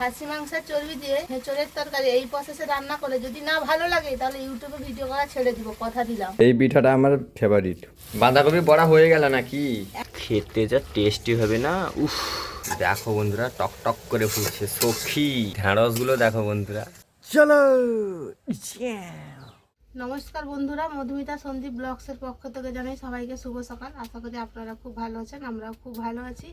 খাসি মাংসের চর্বি দিয়ে এঁচোড়ের তরকারি এই প্রসেসে রান্না করে যদি না ভালো লাগে তাহলে ইউটিউবে ভিডিও করা ছেড়ে দিব, কথা দিলাম। এই পিঠাটা আমার ফেভারিট। বাঁধাকপি বড়া হয়ে গেল নাকি? খেতে যা টেস্টি হবে না, উফ! দেখো বন্ধুরা, টক টক করে ফুটছে। সখী ঢেঁড়স গুলো দেখো বন্ধুরা, চলো। নমস্কার বন্ধুরা, মধুমিতা সন্দীপ ব্লগসের পক্ষ থেকে জানাই সবাইকে শুভ সকাল। আশা করি আপনারা খুব ভালো আছেন, আমরাও খুব ভালো আছি।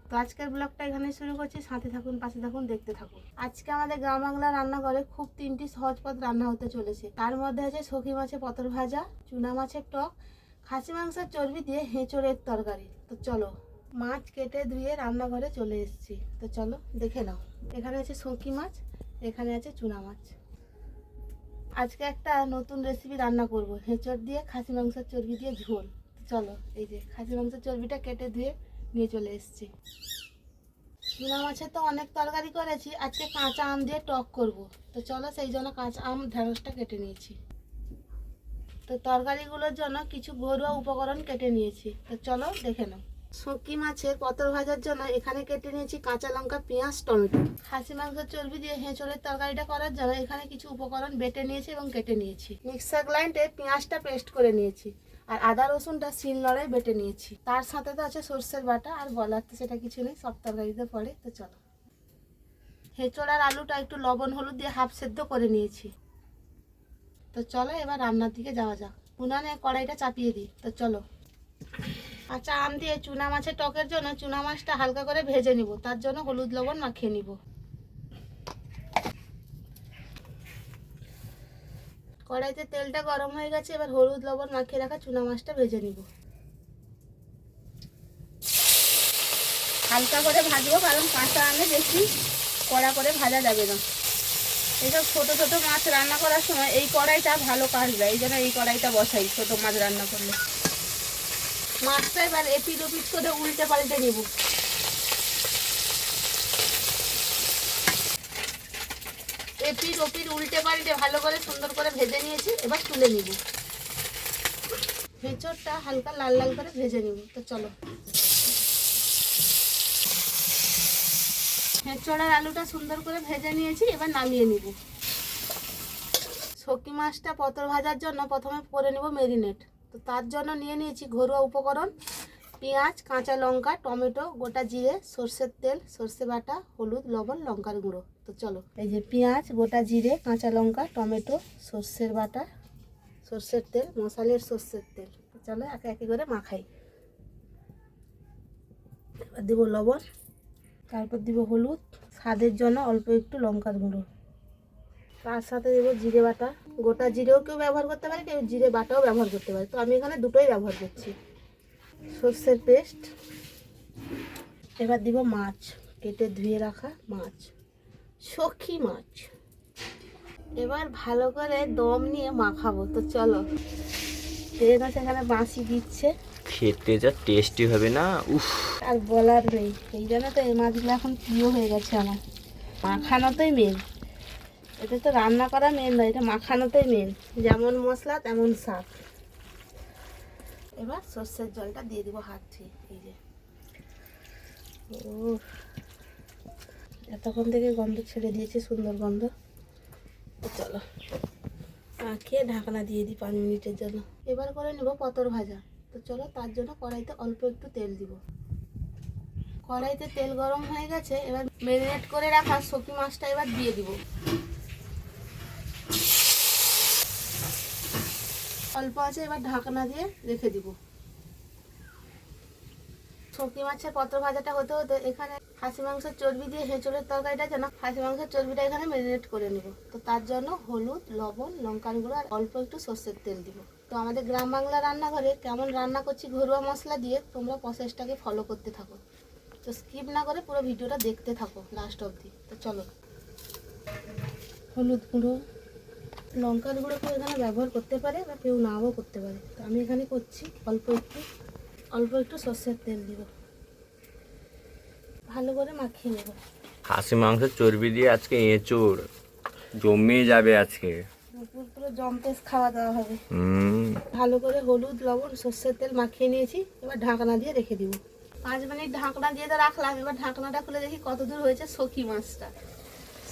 তো আজকের ব্লগটা এখানে শুরু করছি, সাথে থাকুন, পাশে থাকুন, দেখতে থাকুন। আজকে আমাদের গ্রাম বাংলা রান্নাঘরে খুব 3টি সহজ পদ রান্না হতে চলেছে। তার মধ্যে আছে সখী মাছের পতর ভাজা, চুনা মাছের টক, খাসি মাংসের চর্বি দিয়ে এঁচোড়ের তরকারি। তো চলো, মাছ কেটে ধুয়ে রান্নাঘরে চলে এসেছি। তো চলো দেখে নাও। এখানে আছে সখী মাছ, এখানে আছে চুনা মাছ। আজকে একটা নতুন রেসিপি রান্না করব, এঁচোড় দিয়ে খাসি মাংসের চর্বি দিয়ে ঝোল। চলো, এই যে খাসি মাংসের চর্বিটা কেটে ধুয়ে নিয়ে চলে এসেছি। চুনা মাছের তো অনেক তরকারি করেছি, আজকে কাঁচা আম দিয়ে টক করব। তো চলো, সেই জন্য কাঁচা আম ঢেঁড়সটা কেটে নিয়েছি। তো তরকারিগুলোর জন্য কিছু ঘরোয়া উপকরণ কেটে নিয়েছি। তো চলো দেখে নাও। সখী মাছের পতর ভাজার জন্য এখানে কেটে নিয়েছি কাঁচা লঙ্কা, পেঁয়াজ, টমেটো। খাসি মাংসের চর্বি দিয়ে এঁচোড়ের তরকারিটা করার জন্য এখানে কিছু উপকরণ বেটে নিয়েছি এবং কেটে নিয়েছি। মিক্সার গ্রাইন্ডে পেঁয়াজটা পেস্ট করে নিয়েছি, আর আদা রসুনটা শিলনোড়ায় বেটে নিয়েছি। তার সাথে তো আছে সর্ষের বাটা, আর বলার তো সেটা কিছু নেই, সব তরকারিতে পড়ে। তো চলো, এঁচোড় আর আলুটা একটু লবণ হলুদ দিয়ে হাফ সেদ্ধ করে নিয়েছি। তো চলো এবার রান্নার দিকে যাওয়া যাক। উনানে কড়াইটা চাপিয়ে দিই। তো চলো, কাঁচা আম দিয়ে চুনা মাছের টকের জন্য চুনা মাছটা হালকা করে ভেজে নিব, তার জন্য হলুদ লবণ মাখিয়ে নিব। কড়াইতে তেলটা গরম হয়ে গেছে, এবার হলুদ লবণ মাখিয়ে রাখা চুনা মাছটা ভেজে নিব। হালকা করে ভাজবো, কারণ কাঁচা আমে বেশি কড়া করে ভাজা যাবে না। এইসব ছোটো ছোটো মাছ রান্না করার সময় এই কড়াইটা ভালো কাজ দেয়, এই জন্য এই কড়াইটা বসাই ছোটো মাছ রান্না করলে। মাছটা এবার এপিট ওপিট করে উল্টে পাল্টে নিব। এপিট ওপিট উল্টে পাল্টে ভালো করে সুন্দর করে ভেজে নিয়েছি, এবার তুলে নিব। এঁচোড়টা হালকা লাল লাল করে ভেজে নিব। তো চলো, এঁচোড় আর আলুটা সুন্দর করে ভেজে নিয়েছি, এবার নামিয়ে নিব। সখী মাছটা পতর ভাজার জন্য প্রথমে করে নেব ম্যারিনেট। তো তার জন্য নিয়ে নিয়েছি ঘরোয়া উপকরণ: পেঁয়াজ, কাঁচা লঙ্কা, টমেটো, গোটা জিরে, সর্ষের তেল, সর্ষে বাটা, হলুদ, লবণ, লঙ্কার গুঁড়ো। তো চলো, এই যে পেঁয়াজ, গোটা জিরে, কাঁচা লঙ্কা, টমেটো, সর্ষের বাটা, সর্ষের তেল, মশালের সর্ষের তেল। তো চলো একে একে করে মাখাই। এবার দেবো লবণ, তারপর দিব হলুদ, স্বাদের জন্য অল্প একটু লঙ্কার গুঁড়ো। তার সাথে দেবো জিরে বাটা। গোটা জিরেও কেউ ব্যবহার করতে পারে, কেউ জিরে বাটাও ব্যবহার করতে পারে, তো আমি এখানে দুটোই ব্যবহার করছি। সর্ষের পেস্ট। এবার দিব মাছ, কেটে ধুয়ে রাখা মাছ, সখী মাছ। এবার ভালো করে দম নিয়ে মাখাবো। তো চলো, ট্রেন আছে এখানে বাঁশি দিচ্ছে, খেতে যা টেস্টি হবে না, উফ! আর বলার নেই। এই জন্য তো এই মাছগুলো এখন প্রিয় হয়ে গেছে আমার। মাখানোতেই মেন, এটা তো রান্না করা মেন নয়, এটা মাখানোতেই মেন। যেমন মশলা তেমন স্বাদ। এবার সর্ষের জলটা দিয়ে দিব হাত ধুয়ে। এই যে, ও এতক্ষণ থেকে গন্ধ ছেড়ে দিয়েছে, সুন্দর গন্ধ। তো চলো খেয়ে ঢাকনা দিয়ে দিই 5 মিনিটের জন্য। এবার করে নেব পতর ভাজা। তো চলো, তার জন্য কড়াইতে অল্প একটু তেল দিব। কড়াইতে তেল গরম হয়ে গেছে, এবার ম্যারিনেট করে রাখা সখী মাছটা এবার দিয়ে দিব। অল্প আছে, এবার ঢাকনা দিয়ে রেখে দিব। সখী মাছের পতর ভাজাটা হতে হতে এখানে খাসি মাংসের চর্বি দিয়ে এঁচোড়ের তরকারিটা যেন খাসি মাংসের চর্বিটা এখানে ম্যারিনেট করে নেব। তো তার জন্য হলুদ, লবণ, লঙ্কার গুঁড়ো আর অল্প একটু সর্ষের তেল দিব। তো আমাদের গ্রাম বাংলা রান্নাঘরে কেমন রান্না করছি ঘরোয়া মশলা দিয়ে, তোমরা প্রসেসটাকে ফলো করতে থাকো। তো স্কিপ না করে পুরো ভিডিওটা দেখতে থাকো লাস্ট অবধি। তো চলো, হলুদ গুঁড়ো, লঙ্কার গুঁড়ো কেউ এখানে ব্যবহার করতে পারে বা কেউ নাও করতে পারে, তো আমি এখানে করছি। অল্প একটু সর্ষের তেল দিব, ভালো করে মাখিয়ে নেব। খাসি মাংসের চর্বি দিয়ে আজকে এঁচোড় জমে যাবে আজকে, পুরো জম্পেস খাওয়া দাওয়া হবে। ভালো করে হলুদ, লবণ, সর্ষের তেল মাখিয়ে নিয়েছি, এবার ঢাকনা দিয়ে রেখে দিব। 5 মিনিট ঢাকনা দিয়ে তো রাখলাম। এবার ঢাকনাটা খুলে দেখি কত দূর হয়েছে সখী মাছটা।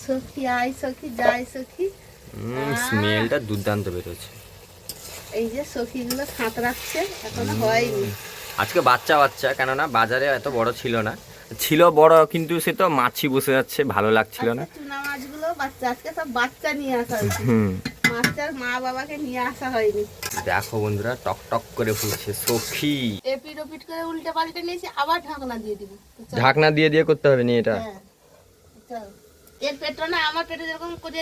সখী আয় সখী যাই সখী। স্মেলটা দুর্দান্ত বেরোচ্ছে। এই যে সখীগুলো সাঁত রাখছে, এখনো হয়নি। আজকে বাচ্চা বাচ্চা, কেননা বাজারে এত বড় ছিল না, ছিল বড় কিন্তু সে তো মাছি বসে যাচ্ছে, ভালো লাগছিল না। আজকে চুনা মাছগুলো বাচ্চা, আজকে সব বাচ্চা নিয়ে আসা হয়েছে, হুম, মাছটার মা বাবাকে নিয়ে আসা হয়নি। দেখো বন্ধুরা টক টক করে ফুটছে সখী। এপিট ওপিট করে উল্টে পাল্টে নিয়েছি, আবার ঢাকনা দিয়ে দিব। তো চলো। ঢাকনা দিয়ে দিয়ে করতে হবে নি এটা? হ্যাঁ, চলো। এর পেটটা না আমার পেটে যেরকম করে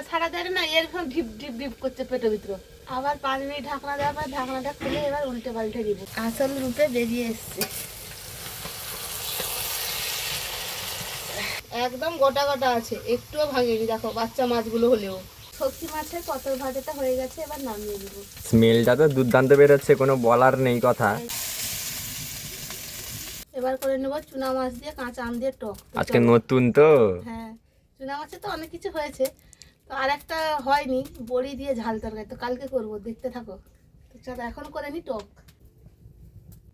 ছাড়া দেয় না, এরকম ঢিপ ঢিপ ঢিপ করছে পেটের ভিতরে। আবার 5 মিনিট ঢাকনা দেওয়ার পর ঢাকনাটা খুলে এবার উল্টে পাল্টে দিব। আসল রূপে বেরিয়ে এসছে, একদম গোটা গোটা আছে, একটুও ভাঙেনি। দেখো বাচ্চা মাছগুলো হলেও। সত্যি মাছের পটল ভাজাটা হয়ে গেছে, এবার নামিয়ে দিব। স্মেলটা তো দুর্দান্ত বেরোচ্ছে, কোনো বলার নেই কথা। এবার করে নেব চুনা মাছ দিয়ে কাঁচা আম দিয়ে টক। তো আজকে চলো। নতুন তো। হ্যাঁ, চুনা মাছে তো অনেক কিছু হয়েছে, তো আর একটা হয়নি, বড়ি দিয়ে ঝাল তরকারি, তো কালকে করবো, দেখতে থাকো। তো চলো এখন করে নি টক।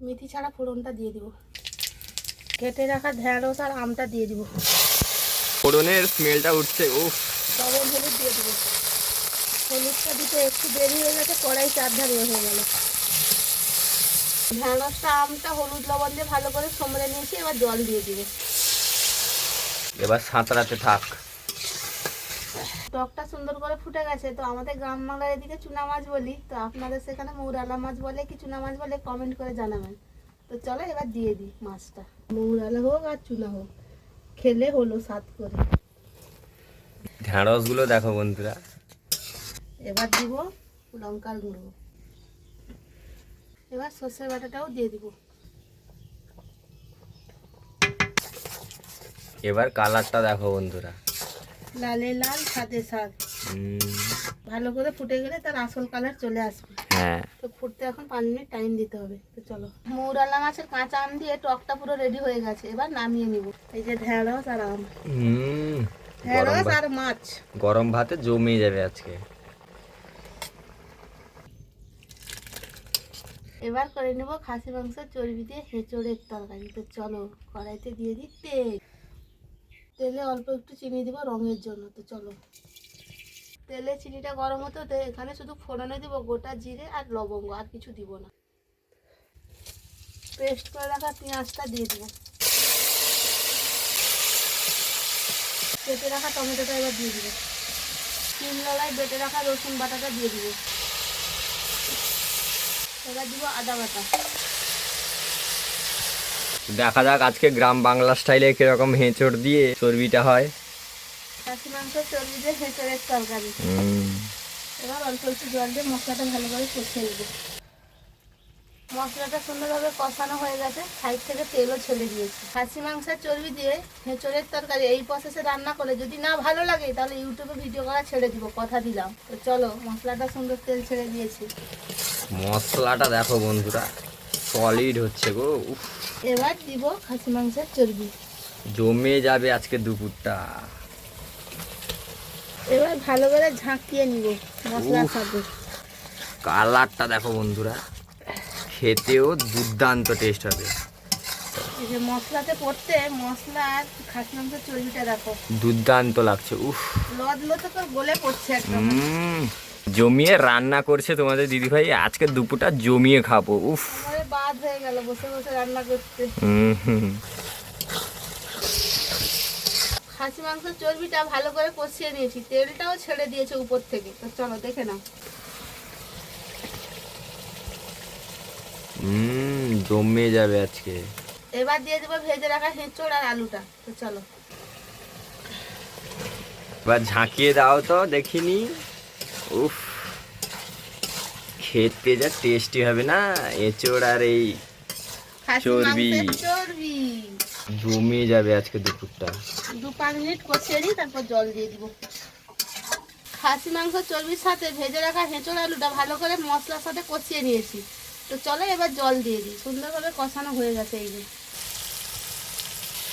মেথি ছাড়া ফোড়নটা দিয়ে দিব, কেটে রাখা ঢেঁড়স আর আমটা দিয়ে দিব। ফোড়নের স্মেলটা উঠছে, উফ। লবণ হলুদ দিয়ে দিব। হলুদটা দিতে একটু দেরি হয়ে গেছে, কড়াই চারধারে হয়ে গেল। ঢেঁড়সটা আমটা হলুদ লবণ দিয়ে ভালো করে সমড়ে নিয়েছি, এবার জল দিয়ে দিব। এবার সাঁতরাতে থাক। টকটা সুন্দর করে ফুটে গেছে। তো আমাদের গ্রাম বাংলার এদিকে চুনা মাছ বলি, তো আপনাদের সেখানে মৌরালা মাছ বলে কি চুনা মাছ বলে কমেন্ট করে জানাবেন। তো চলো এবার দিয়ে দিই মাছটা, মৌরালা হোক আর চুনা হোক, খেলে হলো স্বাদ করে। ঢেঁড়স গুলো দেখো বন্ধুরা। এবার দিব লঙ্কার গুঁড়ো, এবার সর্ষের বাটাটাও দিয়ে দিব। এবার কালারটা দেখো বন্ধুরা। লালে লাল সাদে স্বাদ। ভালো করে ফুটে গেলে তার আসল কালার চলে আসবে। হ্যাঁ, তো ফুটতে এখন 5 মিনিট টাইম দিতে হবে। তো চলো, মৌরালা মাছের কাঁচা আম দিয়ে টকটা পুরো রেডি হয়ে গেছে, এবার নামিয়ে নিব। এই যে ঢেঁড়স আর আম, ঢেঁড়স আর মাছ গরম ভাতে জমে যাবে আজকে। এবার করে নেব খাসি মাংসের চর্বি দিয়ে হেঁচড়ের তরকারি। তো চলো কড়াইতে দিয়ে দিই তেল, তেলে অল্প একটু চিনি দিব রঙের জন্য। তো চলো, তেলে চিনিটা গরম হতে হতে এখানে শুধু ফোড়নে দিব গোটা জিরে আর লবঙ্গ, আর কিছু দিব না। পেস্ট করে রাখা পেঁয়াজটা দিয়ে দিব, কেটে রাখা টমেটোটা এবার দিয়ে দিব, শিমলায় বেটে রাখা রসুন বাটাটা দিয়ে দিব, এবার দিব আদা বাটা। দেখা যাক আজকে গ্রাম বাংলা স্টাইলে কিরকম হেঁচড় দিয়ে চর্বিটা হয়। খাসি মাংসের চর্বি দিয়ে হেঁচড়ের তরকারি। এবার অল্প একটু জল দিয়ে মশলাটা ভালো করে কষিয়ে নেব। মশলাটা সুন্দরভাবে কষানো হয়ে গেছে, সাইড থেকে তেলও ছেড়ে দিয়েছি। খাসি মাংসের চর্বি দিয়ে হেঁচড়ের তরকারি এই প্রসেসে রান্না করলে যদি না ভালো লাগে তাহলে ইউটিউবে ভিডিও করা ছেড়ে দিব, কথা দিলাম। তো চলো, মশলাটা সুন্দর তেল ছেড়ে দিয়েছি। মশলাটা দেখো বন্ধুরা, সলিড হচ্ছে গো। উফ, এবার দিব খাসি মাংসের চর্বি, জমে যাবে আজকে দুপুরটা। এবার ভালো করে ঝাঁকিয়ে নিব মশলার উফ। সাথে। কালারটা দেখো বন্ধুরা, খেতেও দুর্দান্ত টেস্ট হবে। এই যে মশলাতে পড়তে মশলা আর খাসি মাংসের চর্বিটা দেখো দুর্দান্ত লাগছে। উফ, লদলো তো তোর গলে পড়ছে একদম। জমিয়ে রান্না করছে তোমাদের দিদিভাই, আজকে দুপুরটা জমিয়ে খাবো। উফ, আমাদের বাদ হয়ে গেল বসে বসে রান্না করতে। খাসি মাংসের চর্বিটা ভালো করে কষিয়ে নিয়েছি, তেলটাও ছেড়ে দিয়েছে উপর থেকে। তো চলো দেখে নাও। জমে যাবে আজকে। এবার দিয়ে দেবো ভেজে রাখা হেঁচড় আর আলুটা। তো চলো, এবার ঝাঁকিয়ে দাও তো দেখিনি। উফ, খেতে যা টেস্টি হবে না এঁচড় আর এই খাসি চর্বি। মাংসের চর্বি জমে যাবে আজকে দুপুরটা। 2-5 মিনিট কষিয়ে নিই, তারপর জল দিয়ে দিব। খাসি মাংস চর্বির সাথে ভেজে রাখা হেঁচড় আলুটা ভালো করে মশলার সাথে কষিয়ে নিয়েছি। তো চলো এবার জল দিয়ে দিই, সুন্দরভাবে কষানো হয়ে গেছে। এই যে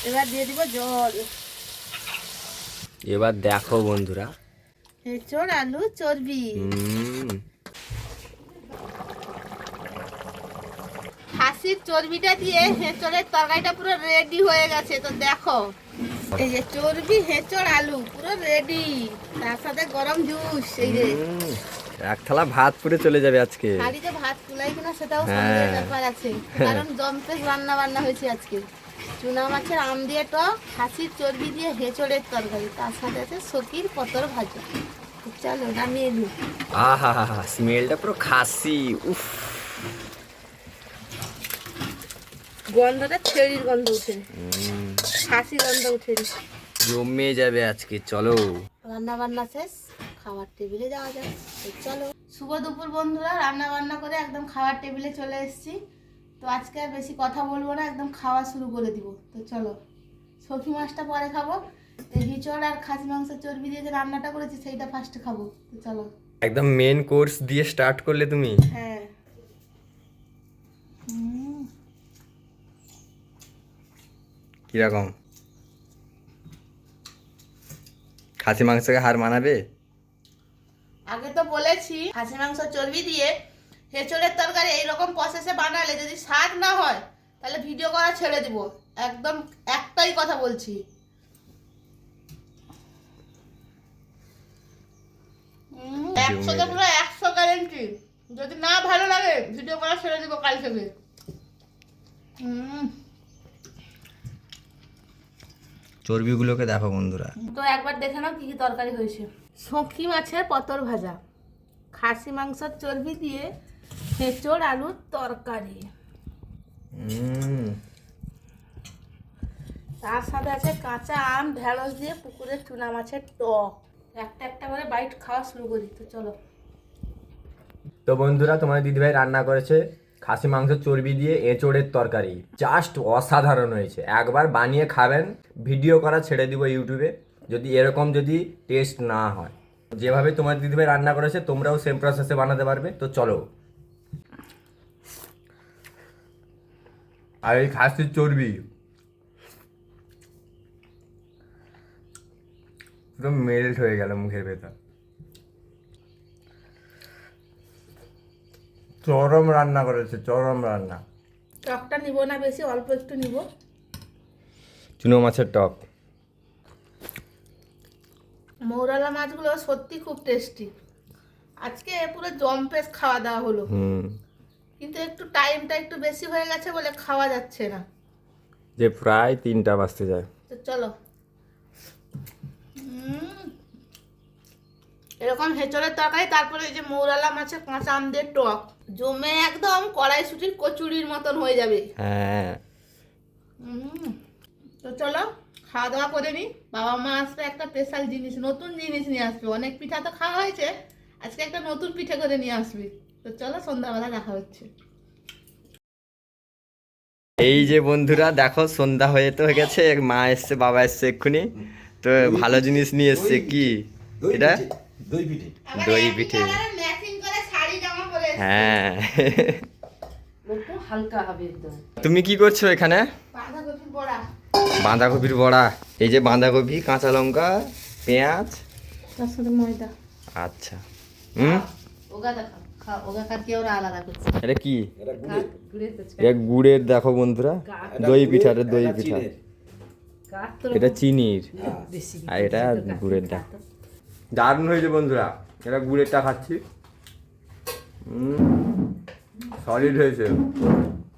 এবার দিয়ে দিব জল। এবার দেখো বন্ধুরা, হেঁচড় আলু চর্বি। খাসির চর্বিটা দিয়ে হেঁচড়ের তরকারিটা পুরো রেডি হয়ে গেছে। তো দেখো এই যে চর্বি, হেঁচড়, আলু পুরো রেডি, তার সাথে গরম জুস। এই যে এক থালা ভাত পুরে চলে যাবে আজকে। হাঁড়িতে ভাত কুলাই কিনা সেটাও হ্যাঁ। সন্দেহের ব্যাপার আছে, কারণ জম্পেশ রান্না বান্না হয়েছে আজকে। চুনা মাছের আম দিয়ে টক, খাসির চর্বি দিয়ে হেঁচড়ের তরকারি, তার সাথে আছে সকির পতর ভাজা। তো চলো নামিয়ে নিই। আহা হা হা, স্মেলটা পুরো খাসি। উফ, গন্ধটা ছেড়ির গন্ধ উঠে, খাসি গন্ধ উঠে। জমে যাবে আজকে। চলো রান্না বান্না শেষ, খাবার টেবিলে যাওয়া যাক। তো চলো। শুভ দুপুর বন্ধুরা, রান্না বান্না করে একদম খাবার টেবিলে চলে এসেছি। তো আজকে আর বেশি কথা বলবো না, একদম খাওয়া শুরু করে দিব। তো চলো, সখী মাছটা পরে খাবো, এই হিচড় আর খাসি মাংসের চর্বি দিয়ে যে রান্নাটা করেছি সেইটা ফার্স্টে খাবো। তো চলো। একদম মেন কোর্স দিয়ে স্টার্ট করলে তুমি। হ্যাঁ। কিরকম? খাসি মাংসকে হার মানাবে? আগে তো বলেছি খাসি মাংস চর্বি দিয়ে হেঁচড়ের তরকারি এইরকম প্রসেসে বানালে যদি স্বাদ না হয় তাহলে ভিডিও করা ছেড়ে দিব। একদম একটাই কথা বলছি। একশোতে পুরো 100 গ্যারেন্টি। যদি না ভালো লাগে ভিডিও করা ছেড়ে দিব কাল থেকে। চর্বিগুলোকে দেখো বন্ধুরা। তো একবার দেখে নাও কি কি তরকারি হয়েছে। সখী মাছের পতর ভাজা, খাসি মাংসের চর্বি দিয়ে হেঁচড় আলুর তরকারি, তার সাথে আছে কাঁচা আম, ঢেঁড়স দিয়ে পুকুরের চুনা মাছের টক। একটা একটা করে বাইট খাওয়া শুরু করি। তো চলো। তো বন্ধুরা, তোমার দিদিভাই রান্না করেছে খাসি মাংসের চর্বি দিয়ে এঁচোড়ের তরকারি। জাস্ট অসাধারণ হয়েছে। একবার বানিয়ে খাবেন, ভিডিও করা ছেড়ে দিব ইউটিউবে যদি এরকম যদি টেস্ট না হয়। যেভাবে তোমার দিদিভাই রান্না করেছে তোমরাও সেম প্রসেসে বানাতে পারবে। তো চলো। আর এই খাসির চর্বি একদম মেল্ট হয়ে গেল মুখের ভেতর। চরম রান্না করেছে, চরম রান্না। টকটা নিব না বেশি, অল্প একটু নিব। চুনো মাছের টক। মৌরালা মাছগুলো সত্যি খুব টেস্টি। আজকে পুরো জম্পেশ খাওয়া দাওয়া হলো, কিন্তু একটু টাইমটা একটু বেশি হয়ে গেছে বলে খাওয়া যাচ্ছে না। যে প্রায় 3টা বাজতে যায়। তো চলো। এরকম হেঁচড়ের তরকারি, তারপরে এই যে মৌরালা মাছের কাঁচা আম দিয়ে টক, জমে একদম কড়াইশুটির কচুরির মতন হয়ে যাবে। হ্যাঁ। তো চলো খাওয়া দাওয়া করে নি। বাবা মা আসবে, একটা স্পেশাল জিনিস, নতুন জিনিস নিয়ে আসবে। অনেক পিঠা তো খাওয়া হয়েছে, আজকে একটা নতুন পিঠে করে নিয়ে আসবি। তো চলো, সন্ধ্যাবেলা দেখা হচ্ছে। এই যে বন্ধুরা দেখো, সন্ধ্যা হয়ে তো হয়ে গেছে। মা এসছে, বাবা এসছে এক্ষুনি। তো ভালো জিনিস নিয়ে এসছে। কি এটা? দই পিঠে। দই পিঠে, ম্যাচিং করে শাড়ি জামা পরে এসেছে। হ্যাঁ। একটু হালকা হবে একদম। তুমি কি করছো এখানে? বাঁধাকপির বড়া। বাঁধাকপির বড়া। এই যে বাঁধাকপি, কাঁচা লঙ্কা, পেঁয়াজ, তার সাথে ময়দা। আচ্ছা। ওগা দেখা খাও, ওগা কাটকে ওরা আলাদা করছে। এটা কি? গুড়ের তো এটা গুড়ের। দেখো বন্ধুরা, দই পিঠা। এটা দই পিঠা। এটা চিনির আর এটা গুড়ের ডা। দারুণ হয়েছে বন্ধুরা। এটা গুড়েরটা খাচ্ছি, সলিড হয়েছে।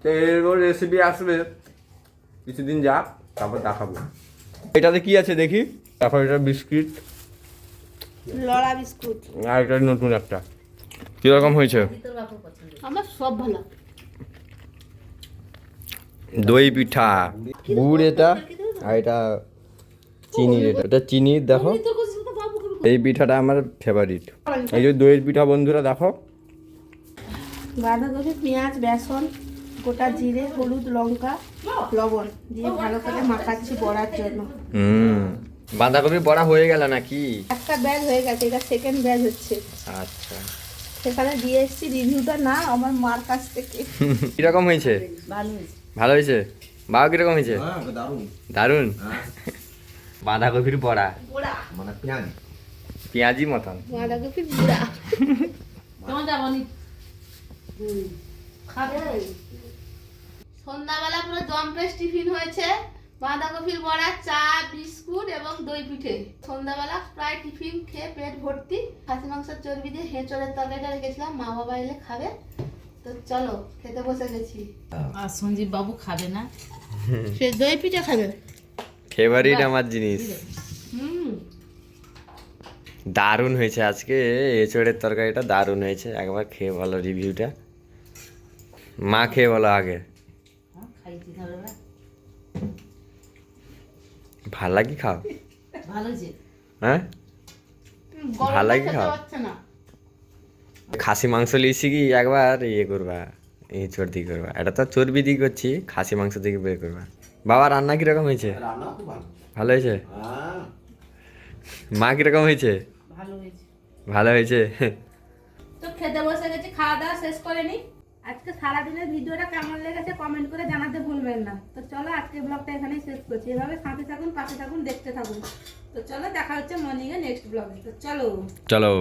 তো এরকম রেসিপি আসবে কিছুদিন যাক, তারপর দেখাবো। এটাতে কি আছে দেখি। তারপর এটা বিস্কিট, লড়া বিস্কুট। আর এটা নতুন একটা। কিরকম হয়েছে? আমার সব ভালো। দই পিঠা, গুড় এটা, আর এটা চিনির। এটা চিনির। দেখো, এই পিঠাটা আমার ফেভারিট। এই যে দইয়ের পিঠা বন্ধুরা দেখো। বাঁধাকপি, পেঁয়াজ, বেসন, গোটা জিরে, হলুদ, লঙ্কা, লবণ দিয়ে ভালো করে মাখাচ্ছি বড়ার জন্য। বাঁধাকপি বড়া হয়ে গেল নাকি? একটা ব্যাগ হয়ে গেছে, এটা সেকেন্ড ব্যাগ হচ্ছে। আচ্ছা। সেখানে দিয়ে এসেছি রিভিউটা না আমার মার কাছ থেকে। কিরকম হয়েছে? ভালো হয়েছে। বাবা কিরকম হয়েছে? দারুণ। বাঁধাকপির বড়া বড়া মানে পেঁয়াজি মতন। বাঁধাকপির বড়া সন্ধ্যাবেলা পুরো জম্পেশ টিফিন হয়েছে। বাঁধাকপির বড়া, চা, বিস্কুট এবং দই পিঠে। সন্ধ্যাবেলা প্রায় টিফিন খেয়ে পেট ভর্তি। খাসি মাংসের চর্বি দিয়ে হেঁচড়ের তরকারিটা রেখেছিলাম, মা বাবা এলে খাবে। তো চলো খেতে বসে গেছি। আর সঞ্জীব বাবু খাবে না। সে দই পিঠে খাবে। ফেভারিট আমার জিনিস। হুম, দারুণ হয়েছে আজকে, এঁচড়ের তরকারিটা দারুণ হয়েছে। একবার খেয়ে বলো রিভিউটা। মা খেয়ে বলো আগে। খাইতে হবে না। ভাল লাগি খাও। ভালো যে হ্যাঁ গরমটা ভাল লাগে খেতে খাও। পারছে না। খাসি মাংস লিয়েছি কি একবার ইয়ে করবা, এঁচড় দিয়ে করবা। এটা তো চর্বি দিয়ে করছি, খাসি মাংস থেকে বের করবা। বাবা রান্না কিরকম হয়েছে? রান্না খুব ভালো। ভালো হয়েছে? হ্যাঁ, মা কিরকম হয়েছে? ভালো হয়েছে। ভালো হয়েছে। তো খেতে বসে গেছি, খাওয়া দাওয়া শেষ করে নি। আজকে সারাদিনের ভিডিওটা কেমন লেগেছে কমেন্ট করে জানাতে ভুলবেন না। তো চলো আজকে ব্লগটা এখানেই শেষ করছি। এভাবে সাথে থাকুন, পাশে থাকুন, দেখতে থাকুন। তো চলো দেখা হচ্ছে মর্নিং এ নেক্সট ব্লগে। তো চলো। চলো।